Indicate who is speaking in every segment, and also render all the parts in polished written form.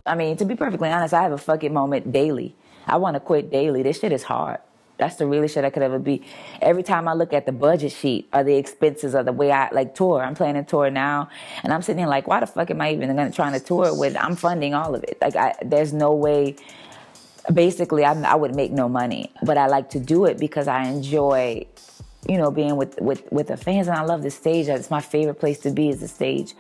Speaker 1: I mean, to be perfectly honest, I have a fuck it moment daily. I want to quit daily. This shit is hard. That's the realest shit I could ever be. Every time I look at the budget sheet or the expenses or the way I like tour, I'm planning tour now, and I'm sitting here like, why the fuck am I even trying to tour with? I'm funding all of it. Like, there's no way. Basically, I would make no money, but I like to do it because I enjoy, you know, being with the fans, and I love the stage. It's my favorite place to be is the stage.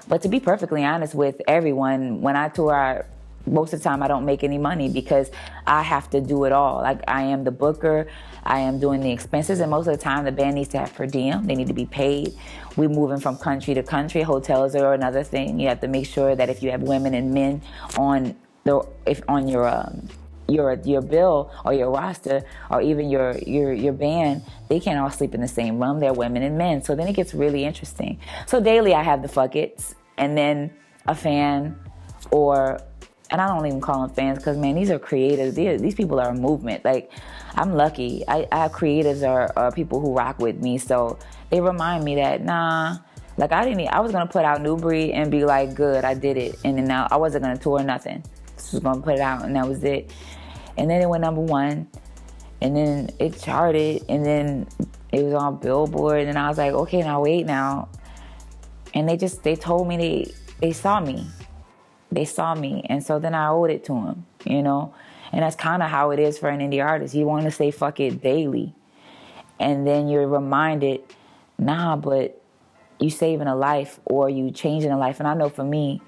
Speaker 1: But to be perfectly honest with everyone, when I tour, most of the time I don't make any money because I have to do it all. Like, I am the booker, I am doing the expenses, and most of the time the band needs to have per diem. They need to be paid. We're moving from country to country. Hotels are another thing. You have to make sure that if you have women and men on your bill or your roster or even your band, they can't all sleep in the same room. They're women and men. So then it gets really interesting. So daily I have the fuck it's, and then a fan, and I don't even call them fans because, man, these are creatives. These people are a movement. Like, I'm lucky. I have creatives are people who rock with me. So they remind me that, nah, like I was going to put out New Breed and be like, good, I did it. And then now I wasn't going to tour nothing. Just was going to put it out and that was it. And then it went #1 and then it charted and then it was on Billboard and I was like, okay, now wait now. And they told me they saw me. They saw me, and so then I owed it to them, you know? And that's kind of how it is for an indie artist. You want to say fuck it daily. And then you're reminded, nah, but you saving a life or you changing a life. And I know for me,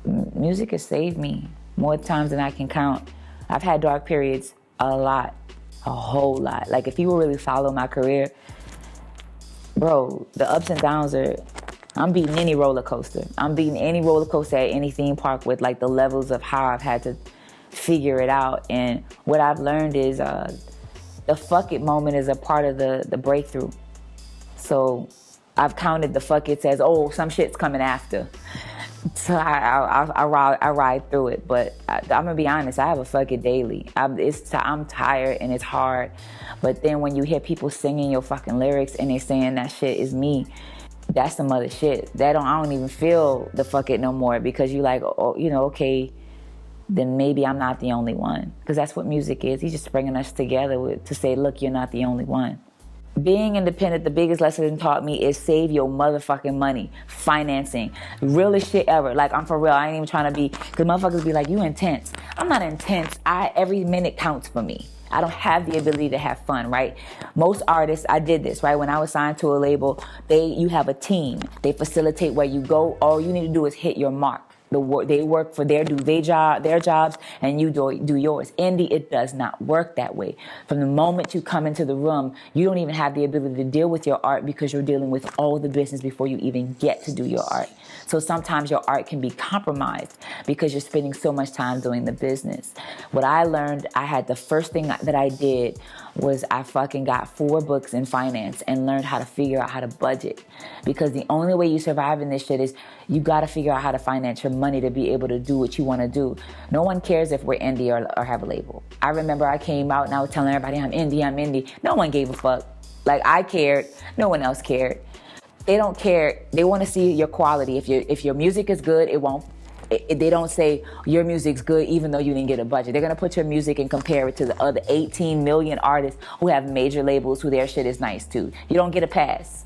Speaker 1: music has saved me more times than I can count. I've had dark periods a lot, a whole lot. Like, if you really follow my career, bro, the ups and downs I'm beating any roller coaster. I'm beating any roller coaster at any theme park with, like, the levels of how I've had to figure it out. And what I've learned is the fuck it moment is a part of the breakthrough. So I've counted the fuck it's as, oh, some shit's coming after. So I ride through it. But I'm going to be honest, I have a fuck it daily. I'm tired and it's hard. But then when you hear people singing your fucking lyrics and they saying that shit is me, that's some other shit. I don't even feel the fuck it no more because you like, oh, you know, okay, then maybe I'm not the only one. Because that's what music is. He's just bringing us together to say, look, you're not the only one. Being independent, the biggest lesson it taught me is save your motherfucking money. Financing. Realest shit ever. Like, I'm for real. I ain't even trying to be, because motherfuckers be like, you intense. I'm not intense. Every minute counts for me. I don't have the ability to have fun, right? Most artists, I did this, right? When I was signed to a label, you have a team. They facilitate where you go. All you need to do is hit your mark. They work for their jobs, and you do yours. Indie, it does not work that way. From the moment you come into the room, you don't even have the ability to deal with your art because you're dealing with all the business before you even get to do your art. So sometimes your art can be compromised because you're spending so much time doing the business. What I learned, the first thing that I did was I fucking got 4 books in finance and learned how to figure out how to budget. Because the only way you survive in this shit is you got to figure out how to finance your money to be able to do what you want to do. No one cares if we're indie or have a label. I remember I came out and I was telling everybody I'm indie. No one gave a fuck. Like, I cared. No one else cared. They don't care. They want to see your quality. If your music is good, they don't say your music's good even though you didn't get a budget. They're going to put your music and compare it to the other 18 million artists who have major labels who their shit is nice too. You don't get a pass.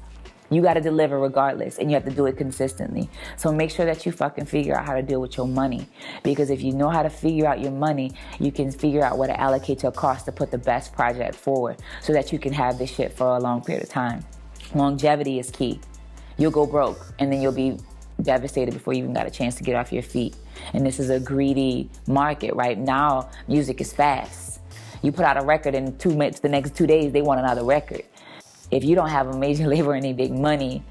Speaker 1: You got to deliver regardless, and you have to do it consistently. So make sure that you fucking figure out how to deal with your money. Because if you know how to figure out your money, you can figure out what to allocate your cost to put the best project forward so that you can have this shit for a long period of time. Longevity is key. You'll go broke, and then you'll be devastated before you even got a chance to get off your feet. And this is a greedy market, right? Now, music is fast. You put out a record, and the next 2 days, they want another record. If you don't have a major label or any big money,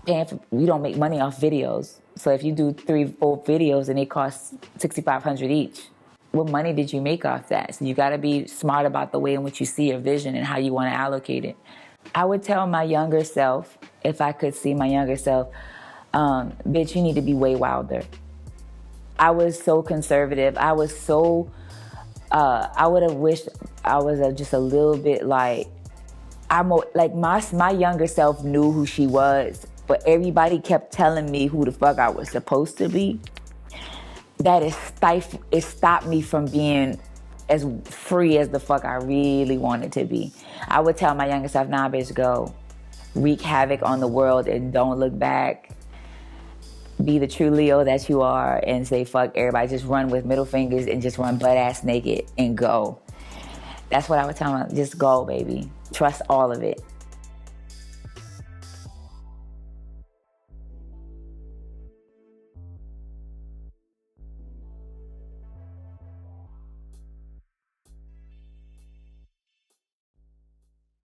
Speaker 1: you don't make money off videos. So if you do 3-4 videos and they cost $6,500 each, what money did you make off that? So you got to be smart about the way in which you see your vision and how you want to allocate it. I would tell my younger self, if I could see my younger self, bitch, you need to be way wilder. I was so conservative. I was so, I would have wished I was just a little bit like, my younger self knew who she was, but everybody kept telling me who the fuck I was supposed to be. that it stopped me from being as free as the fuck I really wanted to be. I would tell my younger self, nah, bitch, go. Wreak havoc on the world and don't look back. Be the true Leo that you are and say fuck everybody. Just run with middle fingers and just run butt ass naked and go. That's what I would tell them. Just go, baby. Trust all of it.